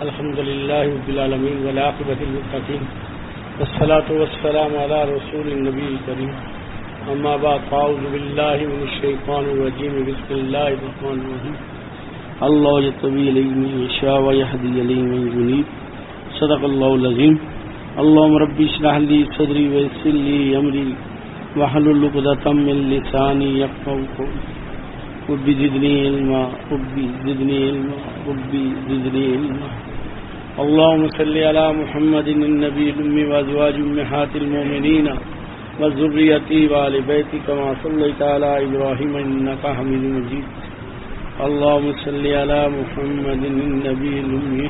الحمد للہ رب العالمین والعاقبۃ للمتقین والصلاة والسلام علی رسول النبی الکریم اما بعد فاعوذ باللہ من الشیطان الرجیم بسم اللہ الرحمن الرحیم اللہ یطوی الیہ من یشاء ویہدی الیہ من یونیب صدق اللہ العظیم اللہم ربی اشرح لی صدری ویسر لی امری واحلل عقدۃ من لسانی یفقهوا قولی ربی زدنی علما ربی زدنی علما ربی زدنی علما اللهم صل على محمد النبي الأمي وأزواج أمهات المؤمنين وذريته وآل بيته كما صليت على إبراهيم إنك حميد مجيد اللهم صل على محمد النبي الأمي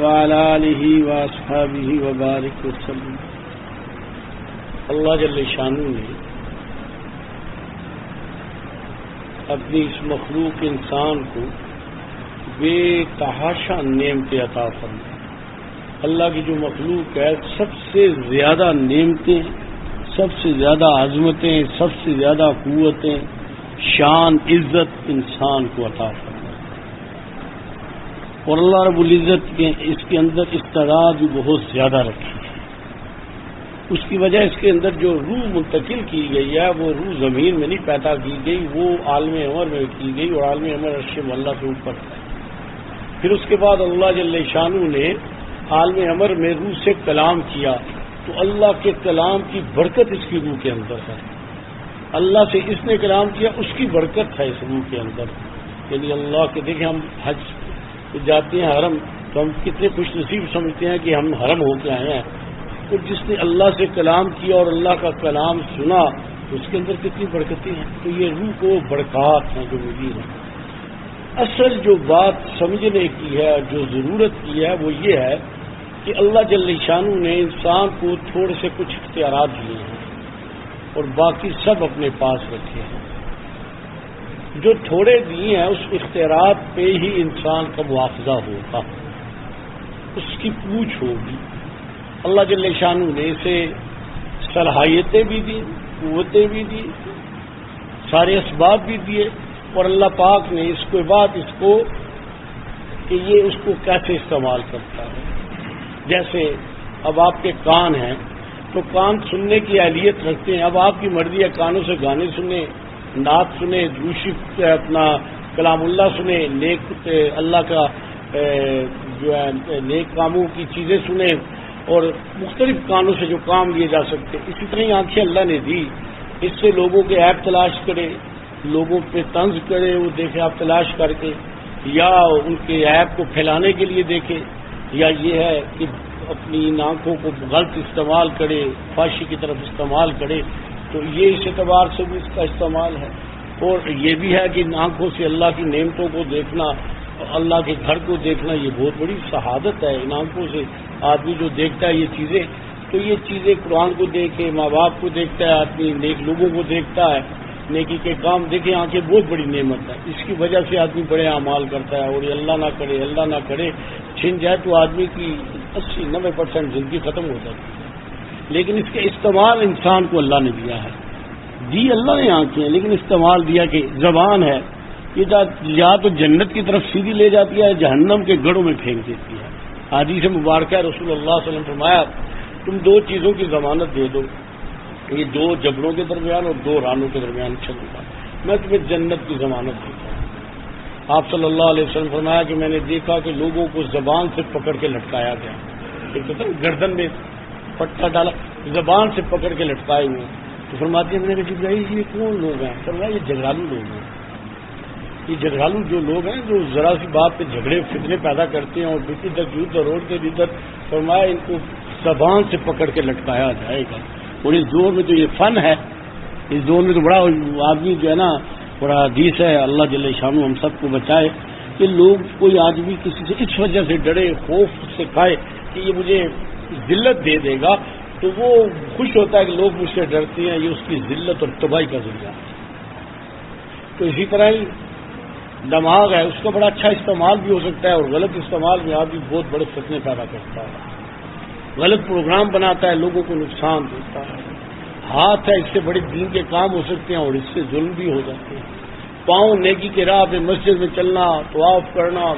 وعلى آله وأصحابه وبارك وسلم. اللہ جل شانہ نے اپنی اس مخلوق انسان کو بے تحاشا نعمتیں عطا فرمائے. اللہ کی جو مخلوق ہے سب سے زیادہ نعمتیں، سب سے زیادہ عظمتیں، سب سے زیادہ قوتیں، شان، عزت انسان کو عطا فرمائے. اور اللہ رب العزت کے اس کے اندر استعداد بھی بہت زیادہ رکھی ہے. اس کی وجہ اس کے اندر جو روح منتقل کی گئی ہے وہ روح زمین میں نہیں پیدا کی گئی، وہ عالم عمر میں کی گئی، اور عالم عمر عرش اللہ کے اوپر ہے. پھر اس کے بعد اللہ جل شانہ نے عالم عمر میں روح سے کلام کیا، تو اللہ کے کلام کی برکت اس کی روح کے اندر ہے. اللہ سے اس نے کلام کیا، اس کی برکت ہے اس روح کے اندر. یعنی اللہ کے دیکھیں ہم حج جاتے ہیں حرم، تو ہم کتنے خوش نصیب سمجھتے ہیں کہ ہم حرم ہو کے آئے ہیں. تو جس نے اللہ سے کلام کیا اور اللہ کا کلام سنا تو اس کے اندر کتنی برکتیں ہیں. تو یہ روح کو برکات ہیں جو ملی ہیں. اصل جو بات سمجھنے کی ہے، جو ضرورت کی ہے، وہ یہ ہے کہ اللہ جل شانہ نے انسان کو تھوڑے سے کچھ اختیارات دیے ہیں اور باقی سب اپنے پاس رکھے ہیں. جو تھوڑے دیے ہیں اس اختیارات پہ ہی انسان کا مواخذہ ہوگا، اس کی پوچھ ہوگی. اللہ جل شانہ نے اسے صلاحیتیں بھی دی، قوتیں بھی دی، سارے اسباب بھی دیے، اور اللہ پاک نے اس کے بعد اس کو کہ یہ اس کو کیسے استعمال کرتا ہے. جیسے اب آپ کے کان ہیں تو کان سننے کی اہلیت رکھتے ہیں. اب آپ کی مرضی ہے کانوں سے گانے سنیں، نعت سنیں، دوشی اپنا کلام اللہ سنیں، نیک اللہ کا جو ہے نیک کاموں کی چیزیں سنیں، اور مختلف کانوں سے جو کام لیے جا سکتے. اسی طرح ہی آنکھیں اللہ نے دی، اس سے لوگوں کے عیب تلاش کرے، لوگوں پہ طنز کرے، وہ دیکھے آپ تلاش کر کے، یا ان کے عیب کو پھیلانے کے لیے دیکھے، یا یہ ہے کہ اپنی ان آنکھوں کو غلط استعمال کرے، فحاشی کی طرف استعمال کرے. تو یہ اس اعتبار سے بھی اس کا استعمال ہے. اور یہ بھی ہے کہ ان آنکھوں سے اللہ کی نعمتوں کو دیکھنا، اللہ کے گھر کو دیکھنا، یہ بہت بڑی شہادت ہے. ان آنکھوں سے آدمی جو دیکھتا ہے یہ چیزیں، تو یہ چیزیں قرآن کو دیکھے، ماں باپ کو دیکھتا ہے آدمی، نیک لوگوں کو دیکھتا ہے، نیکی کے کام دیکھے. آنکھیں بہت بڑی نعمت ہے. اس کی وجہ سے آدمی بڑے اعمال کرتا ہے، اور یہ اللہ نہ کرے چھن جائے تو آدمی کی 80-90% زندگی ختم ہو جاتی ہے. لیکن اس کے استعمال انسان کو اللہ نے دیا ہے. دی اللہ نے آنکھیں، لیکن استعمال دیا کہ زبان ہے یہ یا تو جنت کی طرف سیدھی لے جاتی ہے، جہنم کے گڑھوں میں پھینک دیتی ہے. حدیث مبارکہ رسول اللہ صلی اللہ علیہ وسلم فرمایا تم دو چیزوں کی ضمانت دے دو، یہ دو جبڑوں کے درمیان اور دو رانوں کے درمیان چلوں گا، میں تمہیں جنت کی ضمانت دیتا ہوں. آپ صلی اللہ علیہ وسلم فرمایا کہ میں نے دیکھا کہ لوگوں کو زبان سے پکڑ کے لٹکایا گیا. ایک تو گردن میں پٹا ڈالا، زبان سے پکڑ کے لٹکائے ہوئے. تو فرماتے ہیں میں نے کہا یہ کون لوگ ہیں؟ فرمایا یہ جھگڑالو لوگ ہیں. یہ جھگڑالو جو لوگ ہیں جو ذرا سی بات پہ جھگڑے فتنے پیدا کرتے ہیں اور ادھر جھوٹ اور روڈ کے ادھر، فرمایا ان کو زبان سے پکڑ کے لٹکایا جائے گا. اور اس دور میں تو یہ فن ہے، اس دور میں تو بڑا آدمی جو ہے نا، بڑا حدیث ہے، اللہ جل شانہ ہم سب کو بچائے کہ لوگ کوئی آدمی کسی سے اس وجہ سے ڈرے، خوف سے کھائے کہ یہ مجھے ذلت دے دے گا، تو وہ خوش ہوتا ہے کہ لوگ مجھ سے ڈرتے ہیں، یہ اس کی ذلت اور تباہی کا ذریعہ ہے. تو اسی طرح ہی دماغ ہے، اس کا بڑا اچھا استعمال بھی ہو سکتا ہے، اور غلط استعمال میں آدمی بہت بڑے فتنے پیدا کرتا ہے، غلط پروگرام بناتا ہے، لوگوں کو نقصان دیتا ہے. ہاتھ ہے، اس سے بڑے دین کے کام ہو سکتے ہیں اور اس سے ظلم بھی ہو جاتے ہیں. پاؤں نیکی کے راہ پہ مسجد میں چلنا، طواف کرنا،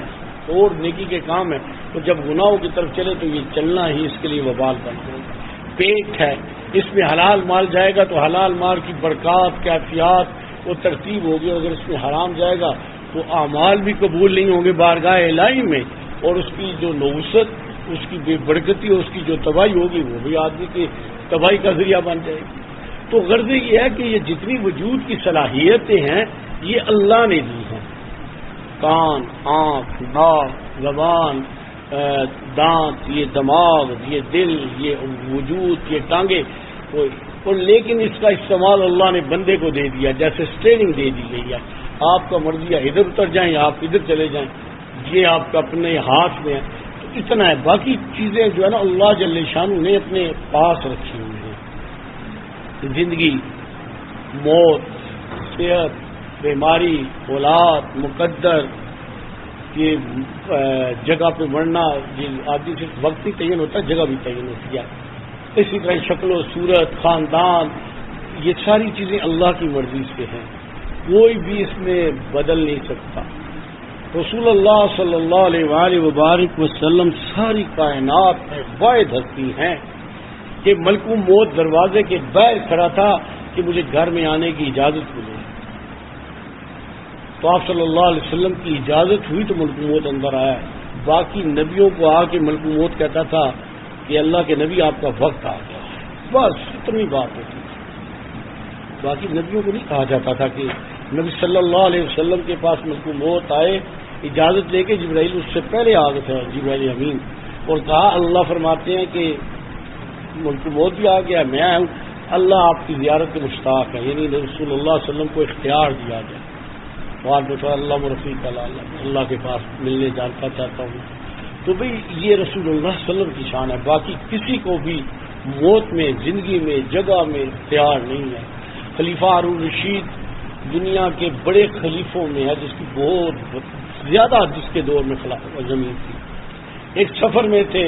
اور نیکی کے کام ہیں، تو جب گناہوں کی طرف چلے تو یہ چلنا ہی اس کے لیے وبال بن جائے گا۔ پیٹ ہے، اس میں حلال مال جائے گا تو حلال مال کی برکات، کیفیات وہ ترتیب ہوگی، اگر اس میں حرام جائے گا تو اعمال بھی قبول نہیں ہوں گے بارگاہ الہی میں، اور اس کی جو نوست، اس کی بے برکتی، اس کی جو تباہی ہوگی وہ بھی آدمی کی تباہی کا ذریعہ بن جائے گی۔ تو غرض یہ ہے کہ یہ جتنی وجود کی صلاحیتیں ہیں یہ اللہ نے دی ہیں، کان، آنکھ، ناک، زبان، دانت، یہ دماغ، یہ دل، یہ وجود، یہ ٹانگیں، اور لیکن اس کا استعمال اللہ نے بندے کو دے دیا، جیسے اسٹیئرنگ دے دی گئی ہے، آپ کا مرضی ہے ادھر اتر جائیں یا آپ ادھر چلے جائیں، یہ آپ کا اپنے ہاتھ میں ہے، تو اتنا ہے۔ باقی چیزیں جو ہے نا اللہ جل شانہ نے اپنے پاس رکھی ہوئی ہیں، زندگی، موت، صحت، بیماری، اولاد، مقدر، یہ جگہ پہ مرنا، یہ آدمی صرف وقت ہی تعین ہوتا ہے، جگہ بھی تعین ہوتی ہے، اسی طرح شکل و صورت، خاندان، یہ ساری چیزیں اللہ کی مرضی سے ہیں، کوئی بھی اس میں بدل نہیں سکتا۔ رسول اللہ صلی اللہ علیہ وآلہ وبارک وسلم ساری کائنات میں واحد ہستی ہیں کہ ملک موت دروازے کے باہر کھڑا تھا کہ مجھے گھر میں آنے کی اجازت ملے، تو آپ صلی اللہ علیہ وسلم کی اجازت ہوئی تو ملک موت اندر آیا۔ باقی نبیوں کو آ کے ملک موت کہتا تھا کہ اللہ کے نبی آپ کا وقت آ گیا، بس اتنی بات ہوتی تھی۔ باقی نبیوں کو نہیں کہا جاتا تھا کہ نبی صلی اللہ علیہ وسلم کے پاس ملک موت آئے، اجازت لے کے جبرائیل اس سے پہلے آ گئے تھے، جبرائیل امین، اور کہا اللہ فرماتے ہیں کہ ملک موت بھی آ گیا، میں آیا ہوں، اللہ آپ کی زیارت کے مشتاق ہے، یعنی رسول اللہ صلی اللہ علیہ وسلم کو اختیار دیا گیا، اللہ رفیق اللہ کے پاس ملنے جاننا چاہتا ہوں۔ تو بھئی یہ رسول اللہ صلی اللہ علیہ وسلم کی شان ہے، باقی کسی کو بھی موت میں، زندگی میں، جگہ میں اختیار نہیں ہے۔ خلیفہ ہارون رشید دنیا کے بڑے خلیفوں میں ہے، جس کی بہت زیادہ جس کے دور میں زمین تھی۔ ایک سفر میں تھے،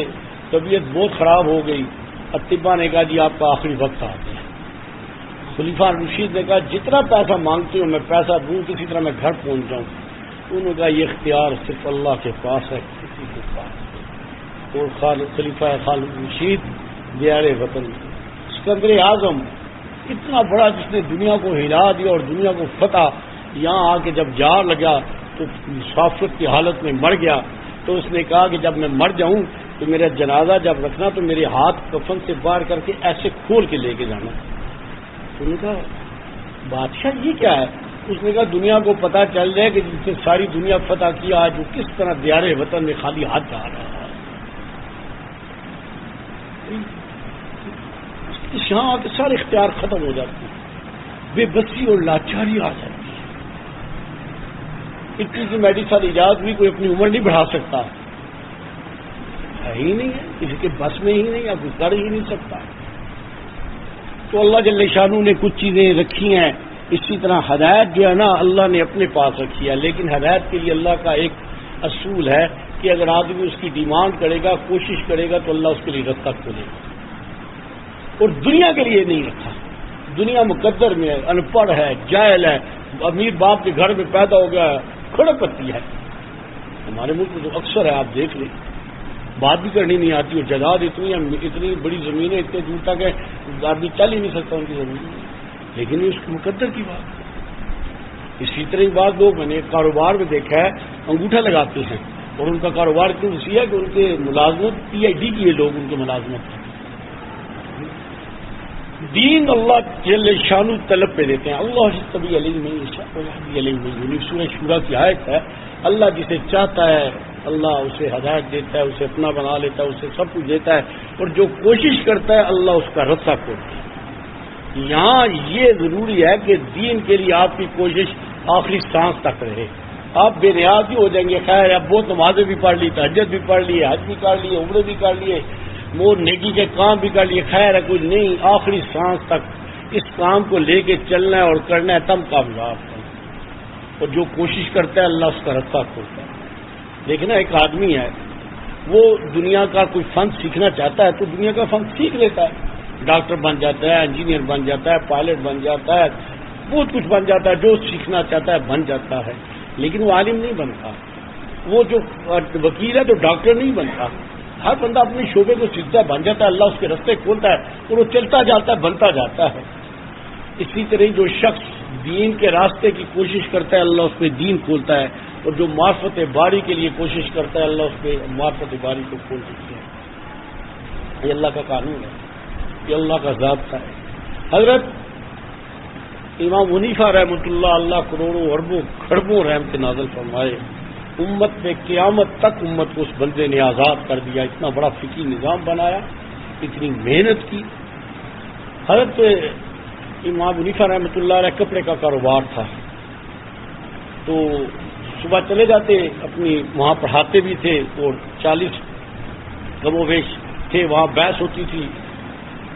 طبیعت بہت خراب ہو گئی، اطباء نے کہا جی آپ کا آخری وقت آ گیا۔ خلیفہ رشید نے کہا جتنا پیسہ مانگتے ہو میں پیسہ دوں، کسی طرح میں گھر پہنچ جاؤں۔ انہوں نے کہا یہ اختیار صرف اللہ کے پاس ہے، کسی کے پاس۔ اور خلیفہ خالد رشید دیار وطن، اسکندر اعظم اتنا بڑا جس نے دنیا کو ہلا دیا اور دنیا کو فتح، یہاں آ کے جب جار لگا تو مسافرت کی حالت میں مر گیا، تو اس نے کہا کہ جب میں مر جاؤں تو میرا جنازہ جب رکھنا تو میرے ہاتھ کفن سے باہر کر کے ایسے کھول کے لے کے جانا۔ انہوں نے کہا بادشاہ یہ کیا ہے؟ اس نے کہا دنیا کو پتہ چل جائے کہ جس نے ساری دنیا فتح کیا آج وہ کس طرح دیار وطن میں خالی ہاتھ جا رہا ہے۔ یہاں آ کے سارے اختیار ختم ہو جاتے ہیں، بے بسی اور لاچاری آ جاتی ہے۔ اتنی کی میڈیسن ایجاد بھی کوئی اپنی عمر نہیں بڑھا سکتا، ہے ہی نہیں ہے، کسی کے بس میں ہی نہیں ہے، کوئی کر ہی نہیں سکتا۔ تو اللہ جل شانہ نے کچھ چیزیں رکھی ہیں، اسی طرح ہدایت جو ہے نا اللہ نے اپنے پاس رکھی ہے، لیکن ہدایت کے لیے اللہ کا ایک اصول ہے کہ اگر آدمی اس کی ڈیمانڈ کرے گا، کوشش کرے گا تو اللہ اس کے لیے رستہ کھولے گا، اور دنیا کے لیے نہیں رکھا۔ دنیا مقدر میں ہے، ان پڑھ ہے، جاہل ہے، امیر باپ کے گھر میں پیدا ہو گیا ہے، کھڑے پتی ہے۔ ہمارے ملک میں تو اکثر ہے، آپ دیکھ لیں، بات بھی کرنی نہیں آتی، اور جائیداد اتنی بڑی زمینیں اتنے دور تک ہے آدمی چل ہی نہیں سکتا ان کی زمین میں، لیکن اس کی مقدر کی بات ہے۔ اسی طرح کی بات لوگ میں نے کاروبار میں دیکھا ہے، انگوٹھا لگاتے ہیں، اور ان کا کاروبار اتنی وسیع ہے کہ ان کے ملازمت PhD کیے لوگ ان کے ملازمت دین اللہ جل شانہ طلب پہ دیتے ہیں۔ اللہ طبی علیہ میں سورہ شورا کی آیت ہے، اللہ جسے چاہتا ہے اللہ اسے ہدایت دیتا ہے، اسے اپنا بنا لیتا ہے، اسے سب کچھ دیتا ہے، اور جو کوشش کرتا ہے اللہ اس کا رستہ کھولتا ہے۔ یہاں یہ ضروری ہے کہ دین کے لیے آپ کی کوشش آخری سانس تک رہے۔ آپ بے نیاز ہی ہو جائیں گے، خیر اب بہت نمازیں بھی پڑھ لی، تہجد بھی پڑھ لی، حج بھی کر لیے، عمرے بھی کر لیے، مور نیکی کے کام بھی کر لیے، خیر ہے کچھ نہیں، آخری سانس تک اس کام کو لے کے چلنا ہے اور کرنا ہے، تب کامیاب ہے۔ اور جو کوشش کرتا ہے اللہ اس کا رستہ کھولتا ہے۔ دیکھنا ایک آدمی ہے، وہ دنیا کا کوئی فن سیکھنا چاہتا ہے تو دنیا کا فن سیکھ لیتا ہے، ڈاکٹر بن جاتا ہے، انجینئر بن جاتا ہے، پائلٹ بن جاتا ہے، بہت کچھ بن جاتا ہے، جو سیکھنا چاہتا ہے بن جاتا ہے، لیکن وہ عالم نہیں بنتا۔ وہ جو وکیل ہے تو ڈاکٹر نہیں بنتا. ہر بندہ اپنے شعبے کو سیکھتا ہے, بن جاتا ہے, اللہ اس کے راستے کھولتا ہے اور وہ چلتا جاتا ہے, بنتا جاتا ہے. اسی طرح جو شخص دین کے راستے کی کوشش کرتا ہے اللہ اس پہ دین کھولتا ہے, اور جو معرفت باری کے لیے کوشش کرتا ہے اللہ اس پہ معرفت باری کو کھول دیتے ہیں. یہ اللہ کا قانون ہے, یہ اللہ کا ضابطہ ہے. حضرت امام حنیفہ رحمۃ اللہ کروڑوں اربوں کھربوں رحمت نازل فرمائے, امت میں قیامت تک امت کو اس بندے نے آزاد کر دیا. اتنا بڑا فقہی نظام بنایا, اتنی محنت کی. حضرت امام حنیفہ رحمۃ اللہ علیہ کپڑے کا کاروبار تھا, تو صبح چلے جاتے, اپنی وہاں پڑھاتے بھی تھے, اور 40 کم و بیش تھے, وہاں بحث ہوتی تھی.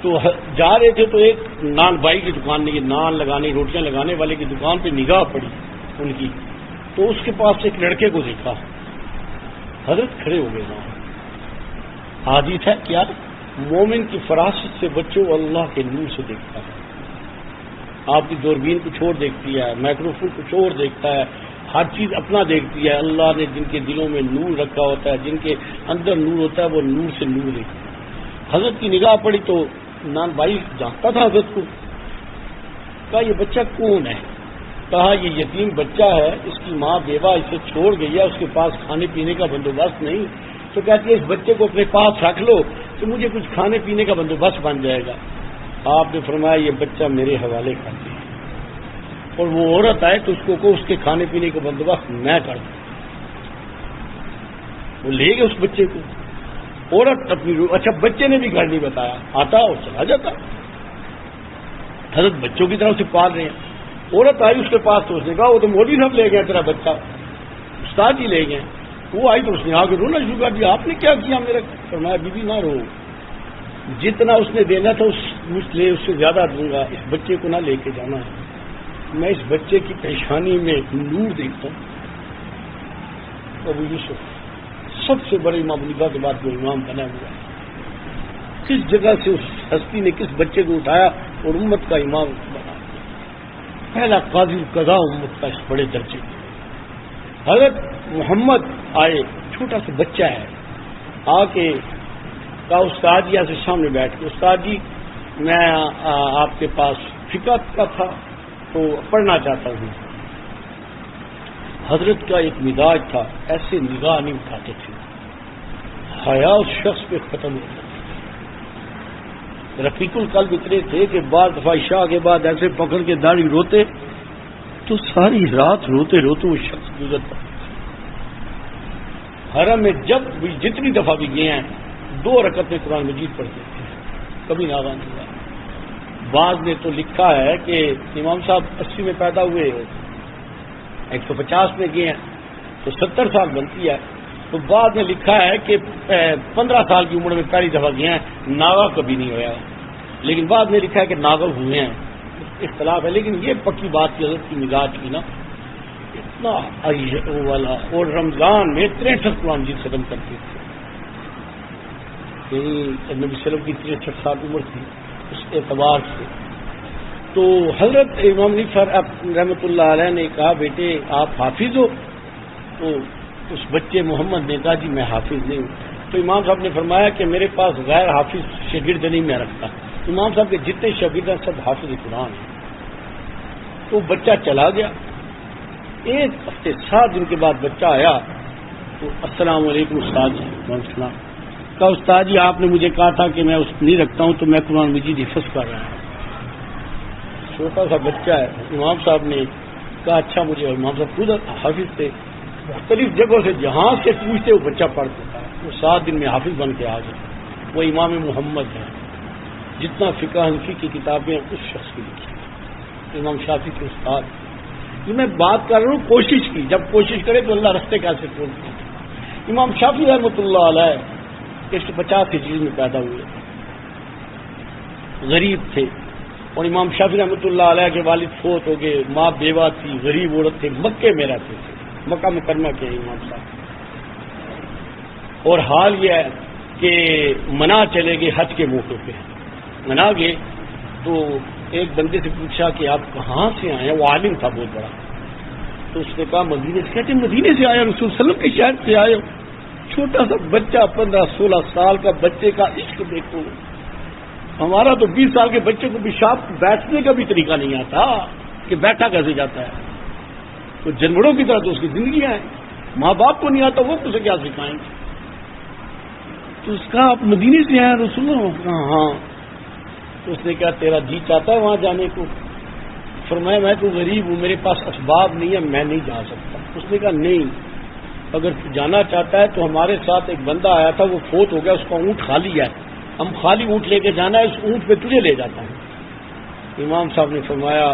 تو جا رہے تھے تو ایک نان بائی کی دکان نہیں, نان لگانے روٹیاں لگانے والے کی دکان پہ نگاہ پڑی ان کی, تو اس کے پاس ایک لڑکے کو دیکھا. حضرت کھڑے ہو گئے وہاں. حدیث ہے کیا, مومن کی فراست سے بچوں اللہ کے نور سے دیکھتا ہے. آپ کی دوربین کچھ اور دیکھتی ہے, مائکروفون کچھ اور دیکھتا ہے, ہر چیز اپنا دیکھتی ہے. اللہ نے جن کے دلوں میں نور رکھا ہوتا ہے, جن کے اندر نور ہوتا ہے, وہ نور سے نور دیکھتا ہے. حضرت کی نگاہ پڑی تو نان بھائی جانتا تھا حضرت کو. کہا یہ بچہ کون ہے؟ کہا یہ یتیم بچہ ہے, اس کی ماں بیوہ اسے چھوڑ گئی ہے, اس کے پاس کھانے پینے کا بندوبست نہیں. تو کہتی ہے اس بچے کو اپنے پاس رکھ لو تو مجھے کچھ کھانے پینے کا بندوبست بن جائے گا. آپ نے فرمایا یہ بچہ میرے حوالے کر دے, اور وہ عورت آئے تو اس کو اس کے کھانے پینے کا بندوبست میں کر دوں. وہ لے گئے اس بچے کو. عورت اپنی اچھا بچے نے بھی گھر نہیں بتایا, آتا اور چلا جاتا. حضرت بچوں کی طرف سے پال رہے ہیں. عورت آئی اس کے پاس تو اس نے کہا وہ تو مولوی صاحب لے گئے تیرا بچہ, استاد جی لے گئے. وہ آئی تو اس نے آ کے رونا شروع کر دیا, آپ نے کیا کیا میرا؟ فرمایا بی بی نہ رو, جتنا اس نے دینا تھا اس سے زیادہ دوں گا, اس بچے کو نہ لے کے جانا ہے. میں اس بچے کی پریشانی میں نور دیکھتا ہوں. ابو یوسف سب سے بڑے امام حنیفہ کے بعد جو امام بنا ہوا ہے, کس جگہ سے اس ہستی نے کس بچے کو اٹھایا اور امت کا امام بنا, پہلا قاضی القضاء امت کا اس بڑے درجے. حضرت محمد آئے, چھوٹا سا بچہ ہے, آ کے کہا استاد جی سے سامنے بیٹھ کے, استاد جی میں آپ کے پاس فقہ کا تھا تو پڑھنا چاہتا ہوں. حضرت کا ایک مزاج تھا, ایسے نگاہ نہیں اٹھاتے تھے, حیا اس شخص پہ ختم ہو جاتا. رفیق القلب اتنے تھے کہ بعض دفعہ عشاء کے بعد ایسے پکڑ کے داڑھی روتے تو ساری رات روتے روتے وہ شخص گزرتا. حرم میں جب بھی جتنی دفعہ بھی گئے ہیں 2 رکعتیں قرآن مجید پڑھتے تھے, کبھی ناغا نہیں ہوا. بعض نے تو لکھا ہے کہ امام صاحب 80 میں پیدا ہوئے, 150 میں گئے ہیں تو 70 سال بنتی ہے. تو بعد میں لکھا ہے کہ 15 سال کی عمر میں پہلی دفعہ گئے ہیں, ناغا کبھی نہیں ہوا. لیکن بعد میں لکھا ہے کہ ناغا ہوئے ہیں, اختلاف ہے. لیکن یہ پکی بات کی حضرت کی مزاج کی نا اتنا والا, اور رمضان میں 63 قرآن جی ختم کرتے تھے. نبی صلی اللہ علیہ وسلم کی 63 سال عمر تھی اس اعتبار سے. تو حضرت امام حنیفہ رحمۃ اللہ علیہ نے کہا بیٹے آپ حافظ ہو؟ تو اس بچے محمد نے کہا جی میں حافظ نہیں ہوں. تو امام صاحب نے فرمایا کہ میرے پاس غیر حافظ شاگرد نہیں میں رکھتا. امام صاحب کے جتنے شاگرد ہیں سب حافظ قرآن ہیں. تو بچہ چلا گیا. 1 ہفتے 7 دن کے بعد بچہ آیا تو السلام علیکم استاد جی. السلام. کہا استاد جی آپ نے مجھے کہا تھا کہ میں اس نہیں رکھتا ہوں تو میں قرآن مجید حفظ کر رہا ہوں. چھوٹا سا بچہ ہے. امام صاحب نے کہا اچھا مجھے, امام صاحب خود حافظ تھے, مختلف جگہوں سے جہاں سے پوچھتے وہ بچہ پڑھتا تھا. وہ 7 دن میں حافظ بن کے آ گیا. وہ امام محمد ہے. جتنا فقہ حنفی کی کتابیں اس شخص کی لکھی, امام شافعی کے استاد. یہ میں بات کر رہا ہوں کوشش کی, جب کوشش کرے تو اللہ رستے کیسے کھولتے ہیں. امام شافعی رحمۃ اللہ علیہ 150 ہجری میں پیدا ہوئے, غریب تھے. اور امام شافعی رحمۃ اللہ علیہ کے والد فوت ہو گئے, ماں بیوہ تھی, غریب عورت تھے. مکے میں رہتے تھے, مکہ مکرمہ کے امام صاحب. اور حال یہ ہے کہ منا چلے گئے حج کے موقع پہ. منا گئے تو ایک بندے سے پوچھا کہ آپ کہاں سے آئے ہیں. وہ عالم تھا بہت بڑا. تو اس نے کہا مدینے سے. کہتے مدینے سے آیا رسول صلی اللہ علیہ وسلم کے شہر سے آئے ہو. چھوٹا سا بچہ 15-16 سال کا بچے کا عشق دیکھو. ہمارا تو 20 سال کے بچے کو پیشاب بیٹھنے کا بھی طریقہ نہیں آتا کہ بیٹھا کیسے جاتا ہے. تو جانوروں کی طرح تو اس کی زندگیاں ہیں. ماں باپ کو نہیں آتا وہ اسے کیا سکھائیں گے. تو اس کا آپ مدینے سے آیا رسول اللہ. ہاں. تو اس نے کہا تیرا جی چاہتا ہے وہاں جانے کو؟ فرمایا میں تو غریب ہوں, میرے پاس اسباب نہیں ہے, میں نہیں جا سکتا. اس نے کہا نہیں, اگر تو جانا چاہتا ہے تو ہمارے ساتھ ایک بندہ آیا تھا, وہ فوت ہو گیا, اس کا اونٹ خالی ہے, ہم خالی اونٹ لے کے جانا ہے, اس اونٹ پہ تجھے لے جاتا ہوں. امام صاحب نے فرمایا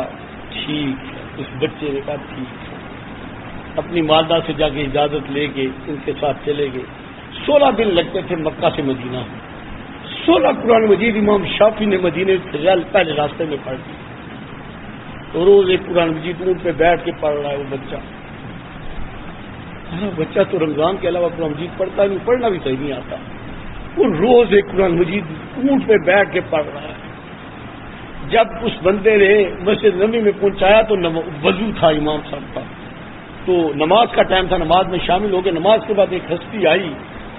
ٹھیک ہے. اس بچے نے کہا ٹھیک ہے. اپنی والدہ سے جا کے اجازت لے کے ان کے ساتھ چلے گئے. 16 دن لگتے تھے مکہ سے مدینہ. 16 قرآن مجید امام شافعی نے مدینے سے پہلے راستے میں پڑھ دی. تو روز ایک قرآن مجید اونٹ پہ بیٹھ کے پڑھ رہا ہے وہ بچہ. بچہ تو رمضان کے علاوہ قرآن مجید پڑھتا نہیں, پڑھنا بھی صحیح نہیں آتا. وہ روز ایک قرآن مجید اونٹ پہ بیٹھ کے پڑھ رہا ہے. جب اس بندے نے مسجد نبی میں پہنچایا تو وضو تھا امام صاحب کا, تو نماز کا ٹائم تھا, نماز میں شامل ہو گئے. نماز کے بعد ایک ہستی آئی,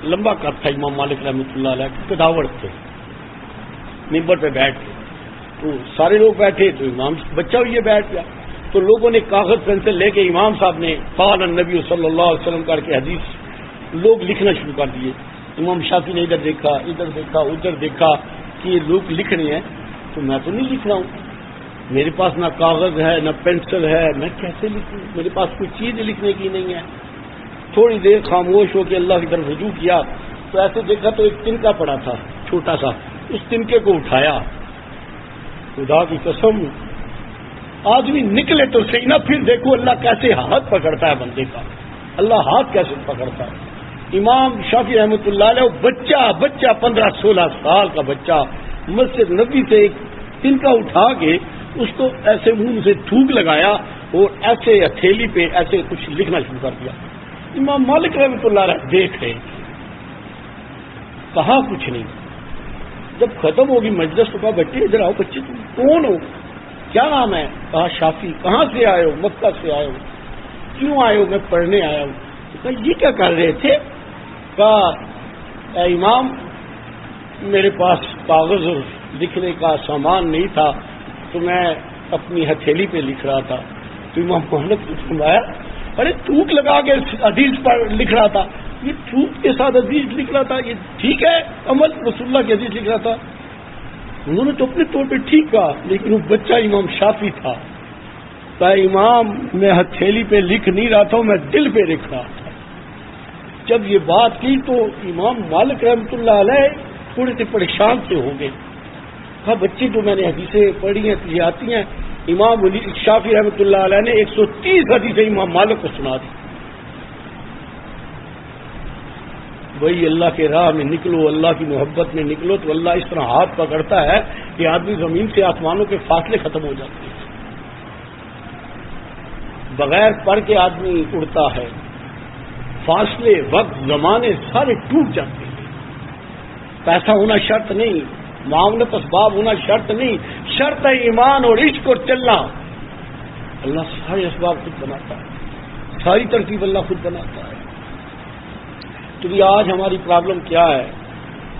لمبا قد تھا امام مالک رحمۃ اللہ علیہ, کداوڑ تھے, ممبر پہ بیٹھ کے. تو سارے لوگ بیٹھے, تو امام بچہ بھی یہ بیٹھ گیا. تو لوگوں نے کاغذ پینسل لے کے امام صاحب نے قال النبی صلی اللہ علیہ وسلم کر کے حدیث لوگ لکھنا شروع کر دیے. امام شافعی نے ادھر دیکھا, ادھر دیکھا, ادھر دیکھا کہ یہ لوگ لکھ رہے ہیں, تو میں تو نہیں لکھ رہا ہوں, میرے پاس نہ کاغذ ہے نہ پینسل ہے, میں کیسے لکھوں, میرے پاس کوئی چیز لکھنے کی نہیں ہے. تھوڑی دیر خاموش ہو کے اللہ کی طرف رجوع کیا, تو ایسے دیکھا تو ایک تنکا پڑا تھا چھوٹا سا. اس تنکے کو اٹھایا. خدا کی قسم آدمی نکلے تو صحیح نا, پھر دیکھو اللہ کیسے ہاتھ پکڑتا ہے بندے کا, اللہ ہاتھ کیسے پکڑتا ہے. امام شافعی رحمۃ اللہ علیہ, بچہ 15-16 سال کا بچہ مسجد نبی سے ایک تنکا اٹھا کے اس کو ایسے منہ سے تھوک لگایا اور ایسے ہتھیلی پہ ایسے کچھ لکھنا شروع کر دیا. امام مالک رحمۃ اللہ علیہ دیکھ رہے, کہا کچھ نہیں. جب ختم ہوگی مجلس تو کہا بچے ادھر آؤ, بچے تم کون ہو, کیا نام ہے؟ کہا شافعی. کہاں سے آئے ہو؟ مکہ سے آئے ہو. کیوں آئے ہو؟ میں پڑھنے آیا ہوں. کہا یہ کیا کر رہے تھے؟ کہا اے امام میرے پاس کاغذ اور لکھنے کا سامان نہیں تھا, تو میں اپنی ہتھیلی پہ لکھ رہا تھا. تو امام مالک نے فرمایا ارے تھوک لگا کے حدیث پر لکھ رہا تھا, یہ تھوک کے ساتھ حدیث لکھ رہا تھا, یہ ٹھیک ہے عمل رسول اللہ کی حدیث لکھ رہا تھا. انہوں نے تو اپنے طور پہ ٹھیک کہا, لیکن وہ بچہ امام شافعی تھا. کہا امام میں ہتھیلی پہ لکھ نہیں رہا تھا, میں دل پہ لکھ رہا تھا. جب یہ بات کی تو امام مالک رحمۃ اللہ علیہ تھوڑے سے پریشان سے ہو گئے. کہا بچے جو میں نے حدیثیں پڑھی ہیں یہ آتی ہیں. امام شافعی رحمۃ اللہ علیہ نے 130 حدیثیں امام مالک کو سنا دی. وہی اللہ کے راہ میں نکلو, اللہ کی محبت میں نکلو, تو اللہ اس طرح ہاتھ پکڑتا ہے کہ آدمی زمین سے آسمانوں کے فاصلے ختم ہو جاتے ہیں. بغیر پڑھ کے آدمی اڑتا ہے, فاصلے وقت زمانے سارے ٹوٹ جاتے ہیں. پیسہ ہونا شرط نہیں, معاونت اسباب ہونا شرط نہیں, شرط ہے ایمان اور عشق اور چلنا. اللہ سارے اسباب خود بناتا ہے, ساری ترتیب اللہ خود بناتا ہے. تو بھی آج ہماری پرابلم کیا ہے؟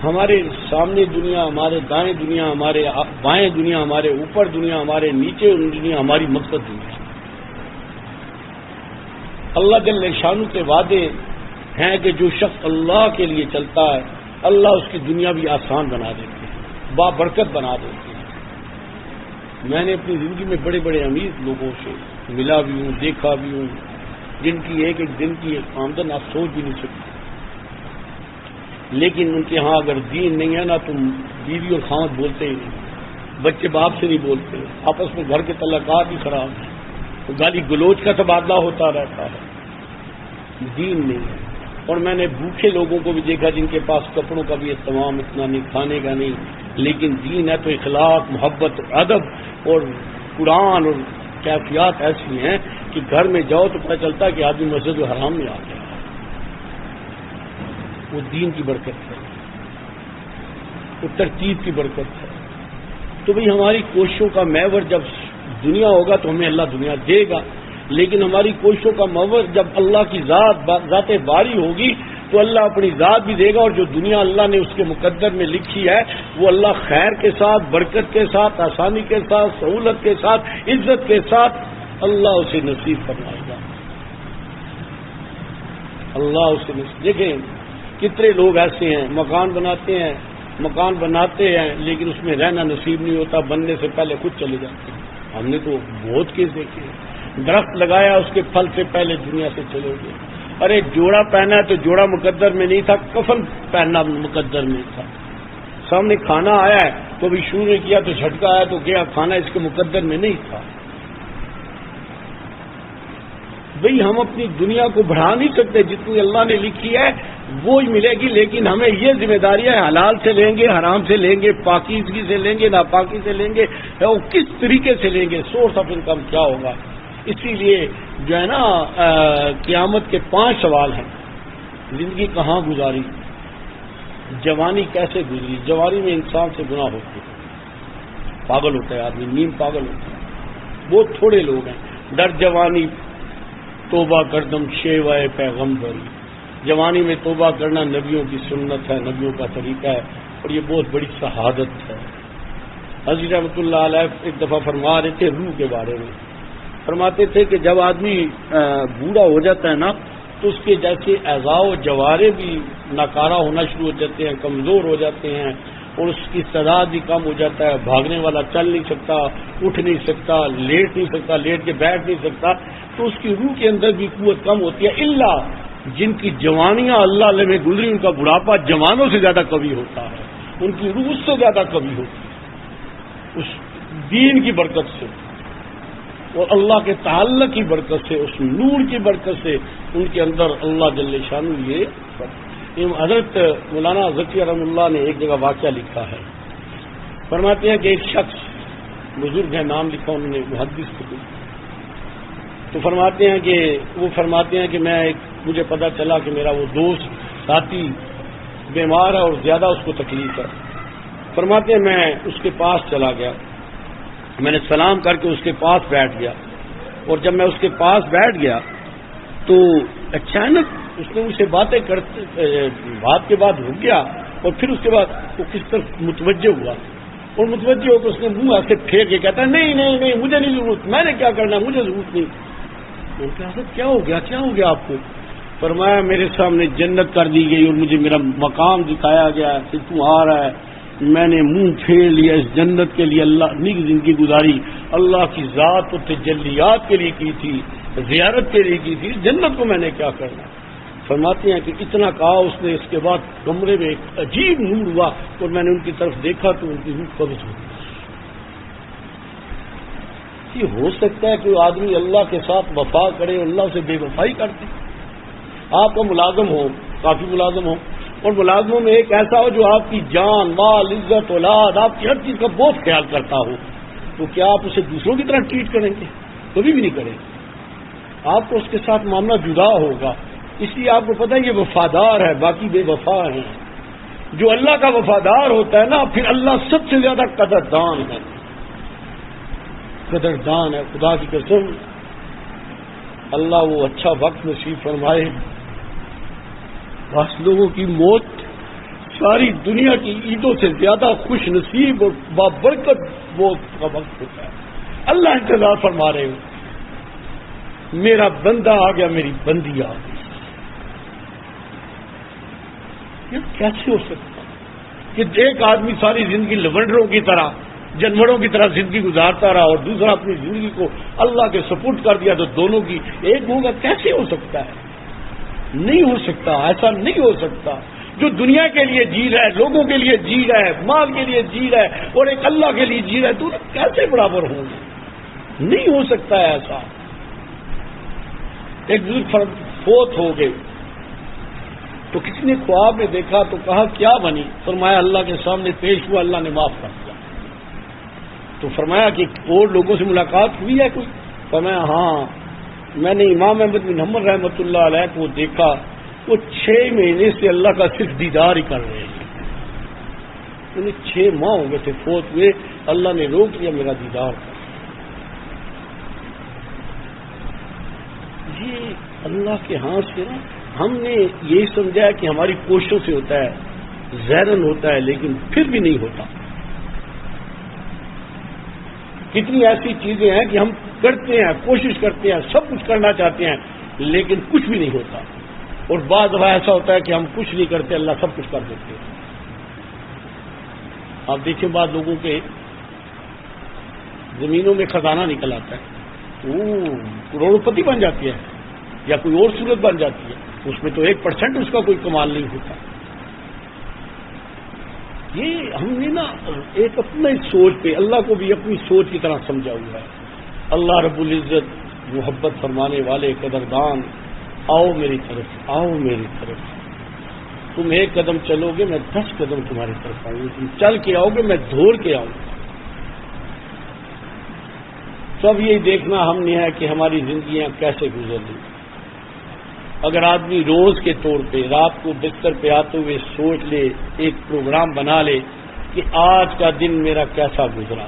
ہمارے سامنے دنیا, ہمارے دائیں دنیا, ہمارے بائیں دنیا, ہمارے اوپر دنیا, ہمارے نیچے دنیا, ہماری مقصد دنیا. اللہ جل شانہ کے وعدے ہیں کہ جو شخص اللہ کے لیے چلتا ہے اللہ اس کی دنیا بھی آسان بنا دیتے ہیں, بابرکت بنا دیتے ہیں. میں نے اپنی زندگی میں بڑے بڑے امیر لوگوں سے ملا بھی ہوں, دیکھا بھی ہوں, جن کی ایک ایک دن کی آمدن آپ سوچ بھی نہیں سکتے. لیکن ان کے ہاں اگر دین نہیں ہے نا, تم بیوی اور خاوند بولتے ہی نہیں, بچے باپ سے نہیں بولتے, آپس میں گھر کے تعلقات ہی خراب ہیں, گالی گلوچ کا تبادلہ ہوتا رہتا ہے. دین نہیں ہے. اور میں نے بھوکے لوگوں کو بھی دیکھا جن کے پاس کپڑوں کا بھی اہتمام اتنا نہیں, کھانے کا نہیں, لیکن دین ہے تو اخلاق, محبت, ادب اور قرآن اور کیفیات ایسی ہیں کہ گھر میں جاؤ تو پتہ چلتا ہے کہ آدمی مسجد الحرام میں آ گیا. وہ دین کی برکت ہے, وہ ترتیب کی برکت ہے. تو بھئی ہماری کوششوں کا محور جب دنیا ہوگا تو ہمیں اللہ دنیا دے گا, لیکن ہماری کوششوں کا محور جب اللہ کی ذات باری ہوگی تو اللہ اپنی ذات بھی دے گا، اور جو دنیا اللہ نے اس کے مقدر میں لکھی ہے وہ اللہ خیر کے ساتھ، برکت کے ساتھ، آسانی کے ساتھ، سہولت کے ساتھ، عزت کے ساتھ اللہ اسے نصیب فرمائے گا۔ اللہ اسے نصیب۔ دیکھیں کتنے لوگ ایسے ہیں مکان بناتے ہیں لیکن اس میں رہنا نصیب نہیں ہوتا، بننے سے پہلے خود چلے جاتے ہیں۔ ہم نے تو بہت کیس دیکھے ہیں، درخت لگایا اس کے پھل سے پہلے دنیا سے چلے گئے۔ ارے جوڑا پہنا تو جوڑا مقدر میں نہیں تھا، کفن پہننا مقدر میں تھا۔ سامنے کھانا آیا ہے تو ابھی شروع نہیں کیا تو جھٹکا آیا تو گیا، کھانا اس کے مقدر میں نہیں تھا۔ بھئی ہم اپنی دنیا کو بڑھا نہیں سکتے، جتنی اللہ نے لکھی ہے وہی ملے گی، لیکن ہمیں یہ ذمہ داری ہے حلال سے لیں گے، حرام سے لیں گے، پاکیزگی سے لیں گے، ناپاکی سے لیں گے، اور کس طریقے سے لیں گے، سورس آف انکم کیا ہوگا۔ اسی لیے جو ہے نا قیامت کے 5 سوال ہیں۔ زندگی کہاں گزاری، جوانی کیسے گزری، جوانی میں انسان سے گناہ ہوتے ہیں، پاگل ہوتا ہے آدمی، نیم پاگل ہوتا ہے، بہت تھوڑے لوگ ہیں۔ ڈر جوانی توبہ کردم شیوائے پیغمبری، جوانی میں توبہ کرنا نبیوں کی سنت ہے، نبیوں کا طریقہ ہے، اور یہ بہت بڑی شہادت ہے۔ حضرت رحمۃ اللہ علیہ ایک دفعہ فرما رہے تھے روح کے بارے میں، فرماتے تھے کہ جب آدمی بوڑھا ہو جاتا ہے نا تو اس کے جیسے اعضاء و جوارے بھی ناکارہ ہونا شروع ہو جاتے ہیں، کمزور ہو جاتے ہیں، اور اس کی تعداد بھی کم ہو جاتا ہے، بھاگنے والا چل نہیں سکتا، اٹھ نہیں سکتا، لیٹ نہیں سکتا، لیٹ کے بیٹھ نہیں سکتا، تو اس کی روح کے اندر بھی قوت کم ہوتی ہے۔ الا جن کی جوانیاں اللہ علیہ میں گزری ان کا بڑھاپا جوانوں سے زیادہ قوی ہوتا ہے، ان کی روح اس سے زیادہ قوی ہوتی ہے، اس دین کی برکت سے اور اللہ کے تعلق کی برکت سے، اس نور کی برکت سے ان کے اندر اللہ جل شانہ یہ حضرت مولانا ذکی رحمہ اللہ نے ایک جگہ واقعہ لکھا ہے، فرماتے ہیں کہ ایک شخص بزرگ ہے، نام لکھا انہوں نے محدث کو، تو فرماتے ہیں کہ مجھے پتا چلا کہ میرا وہ دوست ساتھی بیمار ہے اور زیادہ اس کو تکلیف ہے۔ فرماتے ہیں میں اس کے پاس چلا گیا، میں نے سلام کر کے اس کے پاس بیٹھ گیا، اور جب میں اس کے پاس بیٹھ گیا تو اچانک اس نے مجھ سے باتیں کرتے، بات کے بعد رک گیا، اور پھر اس کے بعد وہ کس طرف متوجہ ہوا، اور متوجہ ہو کر اس نے منہ ایسے پھیر کے کہتا ہے نہیں مجھے نہیں ضرورت، میں نے کیا کرنا، مجھے ضرورت نہیں۔ حضرت کیا ہو گیا آپ کو؟ فرمایا میرے سامنے جنت کر دی گئی اور مجھے میرا مقام دکھایا گیا، پھر تو آ رہا ہے، میں نے منہ پھیر لیا، اس جنت کے لیے اللہ نے زندگی گزاری، اللہ کی ذات و تجلیات کے لیے کی تھی، زیارت کے لیے کی تھی، جنت کو میں نے کیا کرنا۔ فرماتے ہیں کہ اتنا کہا اس نے، اس کے بعد کمرے میں ایک عجیب نور ہوا اور میں نے ان کی طرف دیکھا تو ان کی روح قبض ہو گئی۔ یہ ہو سکتا ہے کہ آدمی اللہ کے ساتھ وفا کرے، اللہ سے بے وفائی کرتے۔ آپ کا ملازم ہو، کافی ملازم ہو، اور ملازموں میں ایک ایسا ہو جو آپ کی جان، مال، عزت، اولاد، آپ کی ہر چیز کا بہت خیال کرتا ہو، تو کیا آپ اسے دوسروں کی طرح ٹریٹ کریں گے؟ کبھی بھی نہیں کریں گے۔ آپ کو اس کے ساتھ معاملہ جدا ہوگا، اس لیے آپ کو پتہ ہے یہ وفادار ہے، باقی بے وفا ہیں۔ جو اللہ کا وفادار ہوتا ہے نا، پھر اللہ سب سے زیادہ قدردان ہے، قدردان ہے۔ خدا کی قسم اللہ وہ اچھا وقت نصیب فرمائے، بعض لوگوں کی موت ساری دنیا کی عیدوں سے زیادہ خوش نصیب اور بابرکت موت کا وقت ہوتا ہے۔ اللہ انتظار فرما رہے ہو، میرا بندہ آ گیا، میری بندی آ گئی۔ یہ کیسے ہو سکتا کہ ایک آدمی ساری زندگی لونڈروں کی طرح، جانوروں کی طرح زندگی گزارتا رہا اور دوسرا اپنی زندگی کو اللہ کے سپورٹ کر دیا، تو دونوں کی ایک ہوگا؟ کیسے ہو سکتا ہے؟ نہیں ہو سکتا، ایسا نہیں ہو سکتا۔ جو دنیا کے لیے جی رہا ہے، لوگوں کے لیے جی رہا ہے، مال کے لیے جی رہا ہے، اور ایک اللہ کے لیے جی رہا ہے، تو کیسے برابر ہوں گے؟ نہیں ہو سکتا ہے ایسا۔ ایک بزرگ فوت ہو گئے تو کسی نے خواب میں دیکھا تو کہا کیا بنی؟ فرمایا اللہ کے سامنے پیش ہوا، اللہ نے معاف کر دیا۔ تو فرمایا کہ اور لوگوں سے ملاقات ہوئی ہے کوئی؟ فرمایا ہاں، میں نے امام احمد بن حنبل رحمۃ اللہ علیہ کو دیکھا، وہ 6 مہینے سے اللہ کا صرف دیدار ہی کر رہے ہیں، انہیں 6 ماہ ہو گئے تھے فوت ہوئے، اللہ نے روک لیا میرا دیدار۔ یہ اللہ کے ہاں سے نا ہم نے یہی سمجھا ہے کہ ہماری کوششوں سے ہوتا ہے، ظاہراً ہوتا ہے لیکن پھر بھی نہیں ہوتا۔ کتنی ایسی چیزیں ہیں کہ ہم کرتے ہیں، کوشش کرتے ہیں، سب کچھ کرنا چاہتے ہیں لیکن کچھ بھی نہیں ہوتا، اور بعض دفعہ ایسا ہوتا ہے کہ ہم کچھ نہیں کرتے، اللہ سب کچھ کر دیتے ہیں۔ آپ دیکھیں بعض لوگوں کے زمینوں میں خزانہ نکل آتا ہے، وہ کروڑوں پتی بن جاتی ہے یا کوئی اور صورت بن جاتی ہے، اس میں تو 1% اس کا کوئی کمال نہیں ہوتا۔ یہ ہم نے نا ایک اپنے سوچ پہ اللہ کو بھی اپنی سوچ کی طرح سمجھا ہوا ہے۔ اللہ رب العزت محبت فرمانے والے قدردان، آؤ میری طرف، آؤ میری طرف، تم 1 قدم چلو گے میں 10 قدم تمہاری طرف آؤں گی، تم چل کے آؤ گے میں دوڑ کے آؤں گا۔ سب یہی دیکھنا ہم نے ہے کہ ہماری زندگیاں کیسے گزر رہی۔ اگر آدمی روز کے طور پہ رات کو بستر پہ آتے ہوئے سوچ لے، ایک پروگرام بنا لے کہ آج کا دن میرا کیسا گزرا،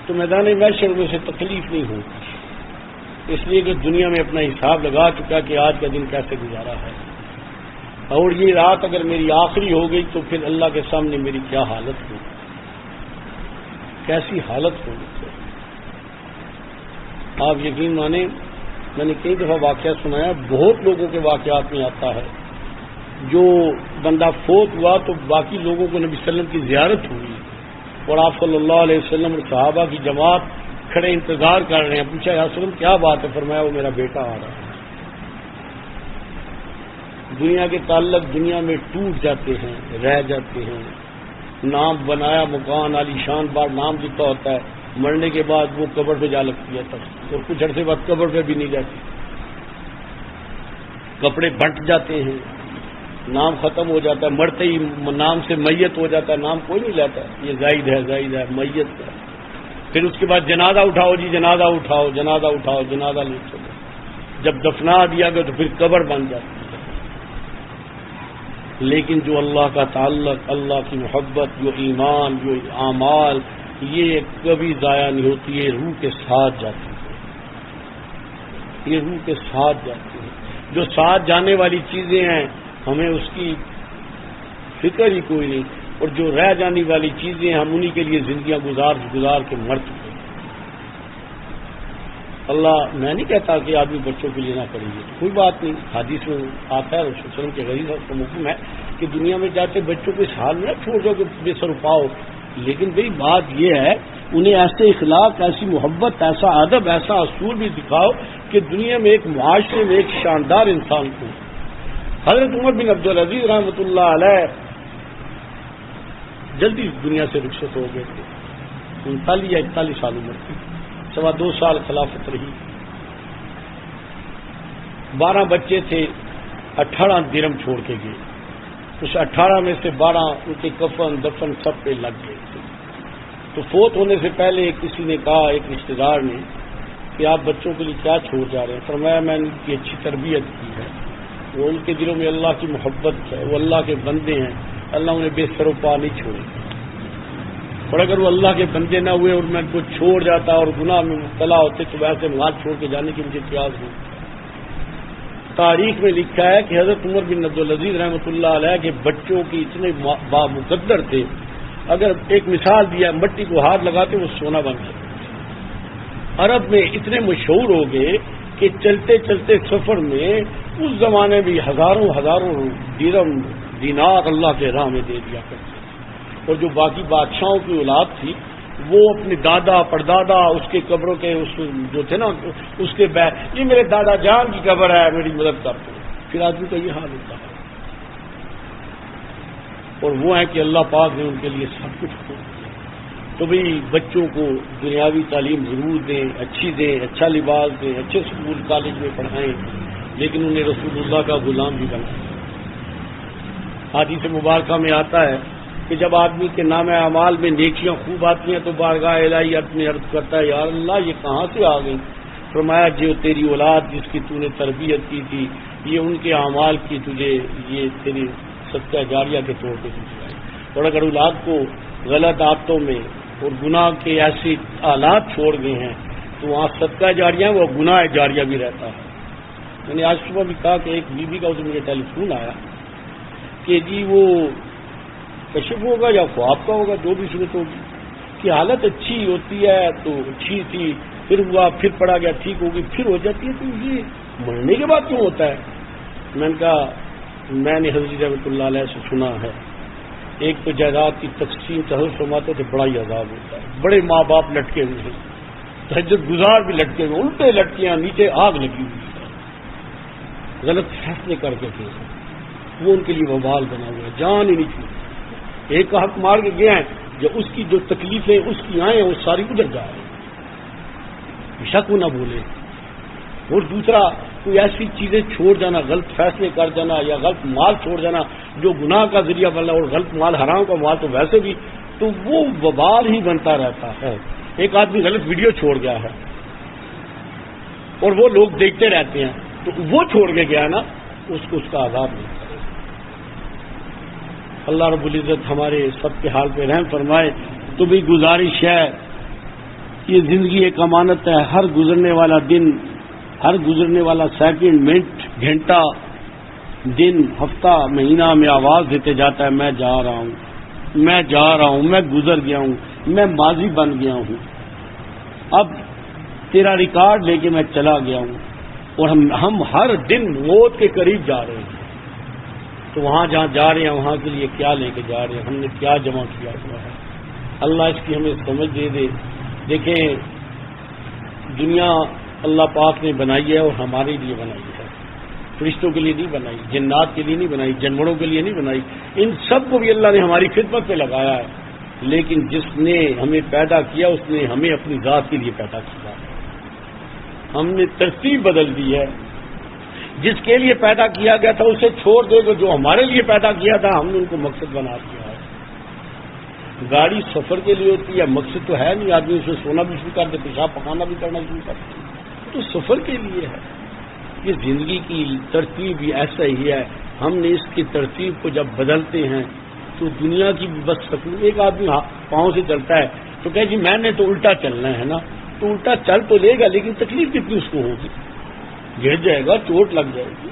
تو میدان محشر میں سے تکلیف نہیں ہوگی، اس لیے کہ دنیا میں اپنا حساب لگا چکا کہ آج کا دن کیسے گزارا ہے، اور یہ رات اگر میری آخری ہو گئی تو پھر اللہ کے سامنے میری کیا حالت ہوگی، کیسی حالت ہوگی۔ آپ یقین مانیں میں نے کئی دفعہ واقعہ سنایا، بہت لوگوں کے واقعات میں آتا ہے، جو بندہ فوت ہوا تو باقی لوگوں کو نبی صلی اللہ علیہ وسلم کی زیارت ہوئی اور آپ صلی اللہ علیہ وسلم اور صحابہ کی جماعت کھڑے انتظار کر رہے ہیں، پوچھا یا رسول اللہ کیا بات ہے، فرمایا وہ میرا بیٹا آ رہا ہے۔ دنیا کے تعلق دنیا میں ٹوٹ جاتے ہیں، رہ جاتے ہیں، نام بنایا، مکان عالی شان بار نام جتنا ہوتا ہے، مرنے کے بعد وہ قبر پہ جا لگتی ہے تب، اور کچھ عرصے بعد قبر پہ بھی نہیں جاتی، کپڑے بنٹ جاتے ہیں، نام ختم ہو جاتا ہے، مرتے ہی نام سے میت ہو جاتا ہے، نام کوئی نہیں لیتا، یہ زائد ہے زائد ہے میت ہے۔ پھر اس کے بعد جنازہ اٹھاؤ جی، جنازہ اٹھاؤ، جنازہ اٹھاؤ، جنازہ لے چلو، جب دفنا دیا گیا تو پھر قبر بن جاتی ہے۔ لیکن جو اللہ کا تعلق، اللہ کی محبت، جو ایمان، جو اعمال، یہ کبھی ضائع نہیں ہوتی، یہ روح کے ساتھ جاتی ہے، یہ روح کے ساتھ جاتی ہے۔ جو ساتھ جانے والی چیزیں ہیں ہمیں اس کی فکر ہی کوئی نہیں، اور جو رہ جانے والی چیزیں ہم انہی کے لیے زندگیاں گزار کے مر چکے ہیں۔ اللہ میں نہیں کہتا کہ آدمی بچوں کے لیے نہ کریں گے، کوئی بات نہیں، حدیث میں آتا ہے رسول صلی اللہ علیہ وسلم کے غریب کا حکم ہے کہ دنیا میں جاتے بچوں کو اس حال میں نہ چھوڑ دو کہ بے سر پاؤ، لیکن بھئی بات یہ ہے انہیں ایسے اخلاق، ایسی محبت، ایسا ادب، ایسا اصول بھی دکھاؤ کہ دنیا میں ایک معاشرے میں ایک شاندار انسان کو۔ حضرت عمر بن عبدالعزیز رحمۃ اللہ علیہ جلدی دنیا سے رخصت ہو گئے تھے، 39 یا 41 سال عمر تھی، 2.25 سال خلافت رہی، 12 بچے تھے، 18 درم چھوڑ کے گئے، اس 18 میں سے 12 ان کے کفن دفن سب پہ لگ گئے تھے۔ تو فوت ہونے سے پہلے کسی نے کہا، ایک رشتے دار نے، کہ آپ بچوں کے لیے کیا چھوڑ جا رہے ہیں؟ فرمایا میں نے ان کی اچھی تربیت کی ہے، وہ ان کے دلوں میں اللہ کی محبت ہے، وہ اللہ کے بندے ہیں، اللہ انہیں بے سر و پا نہیں چھوڑے، اور اگر وہ اللہ کے بندے نہ ہوئے اور میں ان کو چھوڑ جاتا اور گناہ میں مبتلا ہوتے تو ویسے مال چھوڑ کے جانے کی مجھے پیاس نہیں۔ تاریخ میں لکھا ہے کہ حضرت عمر بن عبدالعزیز رحمۃ اللہ علیہ کے بچوں کی اتنے بامقدر تھے، اگر ایک مثال دیا، مٹی کو ہاتھ لگاتے وہ سونا بن جاتا۔ عرب میں اتنے مشہور ہو گئے کہ چلتے چلتے سفر میں اس زمانے بھی ہزاروں درم دینار اللہ کے راہ میں دے دیا کرتے، اور جو باقی بادشاہوں کی اولاد تھی وہ اپنے دادا پردادا اس کے قبروں کے اس جو تھے نا اس کے یہ میرے دادا جان کی قبر ہے میری مدد کرتے، پھر آدمی کا یہ حال ہوتا ہے۔ اور وہ ہے کہ اللہ پاک نے ان کے لیے سب کچھ کھول دیا۔ تو بھئی بچوں کو دنیاوی تعلیم ضرور دیں، اچھی دیں، اچھا لباس دیں، اچھے اسکول کالج میں پڑھائیں، لیکن انہیں رسول اللہ کا غلام بھی بنائیں۔ حدیث مبارکہ میں آتا ہے کہ جب آدمی کے نام اعمال میں نیکیاں خوب آتی ہیں تو بارگاہ الہی میں عرض کرتا ہے، یا اللہ یہ کہاں سے آ گئی؟ فرمایا جو تیری اولاد جس کی تو نے تربیت کی تھی، یہ ان کے اعمال کی تجھے یہ تیری صدقہ جاریہ کے طور پہ تجھے آئی۔ اور اگر اولاد کو غلط عادتوں میں اور گناہ کے ایسی آلات چھوڑ گئے ہیں تو وہاں صدقہ جاریہ وہ گناہ جاریہ بھی رہتا ہے۔ میں نے آج صبح بھی کہا کہ ایک بیوی کا اسے مجھے ٹیلی فون آیا کہ جی وہ کشف ہوگا یا خواب کا ہوگا، جو بھی صورت ہوگی، کہ حالت اچھی ہوتی ہے تو اچھی تھی، پھر ہوا، پھر پڑا گیا، ٹھیک ہوگی، پھر ہو جاتی ہے، تو یہ مرنے کے بعد کیوں ہوتا ہے؟ میں نے کہا میں نے حضرت رحمۃ اللہ علیہ سے سنا ہے، ایک تو جائیداد کی تقسیم حضرت فرماتے تھے بڑا ہی عذاب ہوتا ہے، بڑے ماں باپ لٹکے ہوئے ہیں، تہجد گزار بھی لٹکے ہوئے، الٹے لٹکیاں، نیچے آگ لگی ہوئی ہے، غلط فیصلے کر کے تھے، وہ ان کے لیے وبال بنا ہوا ہے، جان ہی نہیں چھوٹی، ایک کا حق مار کے گیا ہے، جو اس کی جو تکلیفیں اس کی آئیں وہ ساری ادھر جا رہی ہیں، شک نہ بولے۔ اور دوسرا کوئی ایسی چیزیں چھوڑ جانا، غلط فیصلے کر جانا یا غلط مال چھوڑ جانا جو گناہ کا ذریعہ بنا، اور غلط مال حرام کا مال تو ویسے بھی، تو وہ وبال ہی بنتا رہتا ہے۔ ایک آدمی غلط ویڈیو چھوڑ گیا ہے اور وہ لوگ دیکھتے رہتے ہیں، تو وہ چھوڑ کے گیا نا، اس کو اس کا عذاب نہیں کرے۔ اللہ رب العزت ہمارے سب کے حال پہ رحم فرمائے۔ تو بھی گزارش ہے، یہ زندگی ایک امانت ہے، ہر گزرنے والا دن، ہر گزرنے والا سیکنڈ، منٹ، گھنٹہ، دن، ہفتہ، مہینہ میں آواز دیتے جاتا ہے میں جا رہا ہوں، میں جا رہا ہوں، میں گزر گیا ہوں، میں ماضی بن گیا ہوں، اب تیرا ریکارڈ لے کے میں چلا گیا ہوں، اور ہم ہر دن موت کے قریب جا رہے ہیں۔ تو وہاں جہاں جا رہے ہیں وہاں کے لیے کیا لے کے جا رہے ہیں، ہم نے کیا جمع کیا ہوا ہے، اللہ اس کی ہمیں سمجھ دے دے۔ دیکھیں دنیا اللہ پاک نے بنائی ہے اور ہمارے لیے بنائی ہے، فرشتوں کے لیے نہیں بنائی، جنات کے لیے نہیں بنائی، جانوروں کے لیے نہیں بنائی، ان سب کو بھی اللہ نے ہماری خدمت پہ لگایا ہے، لیکن جس نے ہمیں پیدا کیا اس نے ہمیں اپنی ذات کے لیے پیدا کیا ہے، ہم نے ترتیب بدل دی ہے، جس کے لیے پیدا کیا گیا تھا اسے چھوڑ دے گا، جو ہمارے لیے پیدا کیا تھا ہم نے ان کو مقصد بنا دیا ہے۔ گاڑی سفر کے لیے ہوتی ہے، مقصد تو ہے نہیں، آدمی اسے سونا بھی شروع کر دے، پیشاب پکانا بھی کرنا شروع کر دے، تو سفر کے لیے ہے۔ یہ زندگی کی ترتیب بھی ایسا ہی ہے، ہم نے اس کی ترتیب کو جب بدلتے ہیں تو دنیا کی بھی بس سکون۔ ایک آدمی پاؤں سے چلتا ہے تو کہ جی میں نے تو الٹا چلنا ہے نا، تو الٹا چل تو لے گا لیکن تکلیف کتنی اس کو ہوگی، گر جائے گا، چوٹ لگ جائے گی۔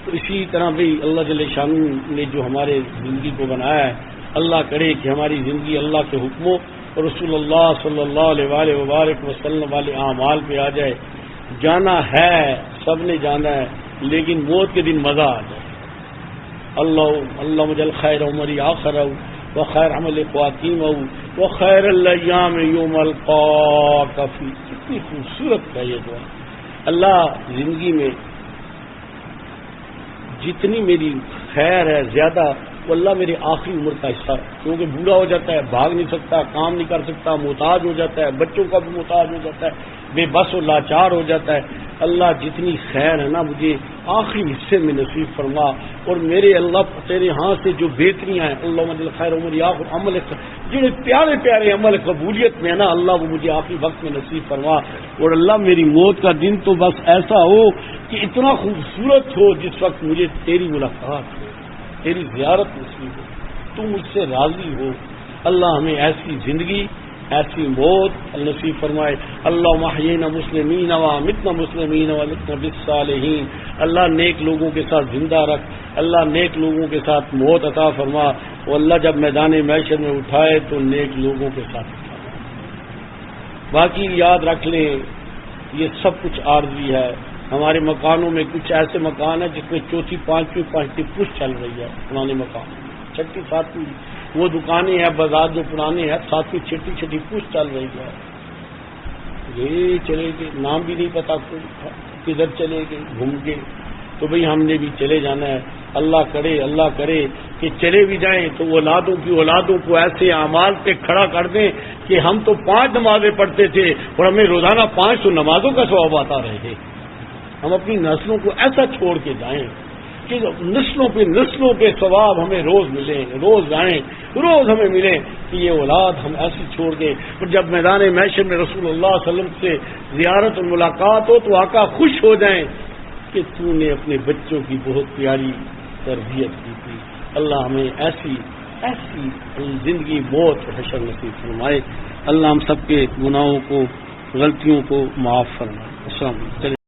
تو اسی طرح بھی اللہ جل شانہ نے جو ہمارے زندگی کو بنایا ہے، اللہ کرے کہ ہماری زندگی اللہ کے حکموں اور رسول اللہ صلی اللہ علیہ وآلہ وبارک وسلم والے اعمال پہ آ جائے۔ جانا ہے، سب نے جانا ہے، لیکن موت کے دن مزہ آ جائے۔ اللہ مجل خیر عمری آخر و خیر عمل خواتین و خیر الایام یوم القاک فی۔ کتنی خوبصورت ہے یہ دعا۔ اللہ زندگی میں جتنی میری خیر ہے زیادہ وہ اللہ میری آخری عمر کا حصہ ہے، کیونکہ بوڑھا ہو جاتا ہے، بھاگ نہیں سکتا، کام نہیں کر سکتا، محتاج ہو جاتا ہے، بچوں کا بھی محتاج ہو جاتا ہے، بے بس و لاچار ہو جاتا ہے۔ اللہ جتنی خیر ہے نا مجھے آخری حصے میں نصیب فرما، اور میرے اللہ تیرے ہاں سے جو بہتریاں ہیں، اللہ مجل خیر عمر آخر عمل جو پیارے پیارے عمل قبولیت میں ہے نا، اللہ وہ مجھے آخری وقت میں نصیب فرما، اور اللہ میری موت کا دن تو بس ایسا ہو کہ اتنا خوبصورت ہو جس وقت مجھے تیری ملاقات ہو، تیری زیارت نصیب ہو، تو مجھ سے راضی ہو۔ اللہ ہمیں ایسی زندگی، ایسی موت نصیب فرمائے۔ اللہ احیینا مسلمین و امتنا مسلمین و الحقنا بالصالحین۔ اللہ نیک لوگوں کے ساتھ زندہ رکھ، اللہ نیک لوگوں کے ساتھ موت عطا فرما، اور اللہ جب میدان محشر میں اٹھائے تو نیک لوگوں کے ساتھ اٹھائے۔ باقی یاد رکھ لیں یہ سب کچھ عارضی ہے۔ ہمارے مکانوں میں کچھ ایسے مکان ہیں جس میں چوتھی پانچویں پشت چل رہی ہے، پرانے مکان، چھٹی ساتویں وہ دکانیں ہیں، بازار جو پرانے ہیں، ساتویں چھٹی پشت چل رہی ہے، یہ چلے گئے، نام بھی نہیں پتا کدھر چلے گئے، گھوم کے، تو بھئی ہم نے بھی چلے جانا ہے۔ اللہ کرے کہ چلے بھی جائیں تو اولادوں کو ایسے اعمال پہ کھڑا کر دیں کہ ہم تو 5 نمازیں پڑھتے تھے اور ہمیں روزانہ 500 نمازوں کا ثواب آتا رہے۔ ہم اپنی نسلوں کو ایسا چھوڑ کے جائیں کہ نسلوں پہ ثواب ہمیں روز ملے، روز جائیں، روز ہمیں ملے، کہ یہ اولاد ہم ایسی چھوڑ دیں، اور جب میدان محشر میں رسول اللہ صلی اللہ علیہ وسلم سے زیارت اور ملاقات ہو تو آقا خوش ہو جائیں کہ تو نے اپنے بچوں کی بہت پیاری تربیت کی تھی۔ اللہ ہمیں ایسی زندگی موت اور حشر نصیب فرمائے۔ اللہ ہم سب کے گناہوں کو، غلطیوں کو معاف فرمائے۔ السلام علیکم۔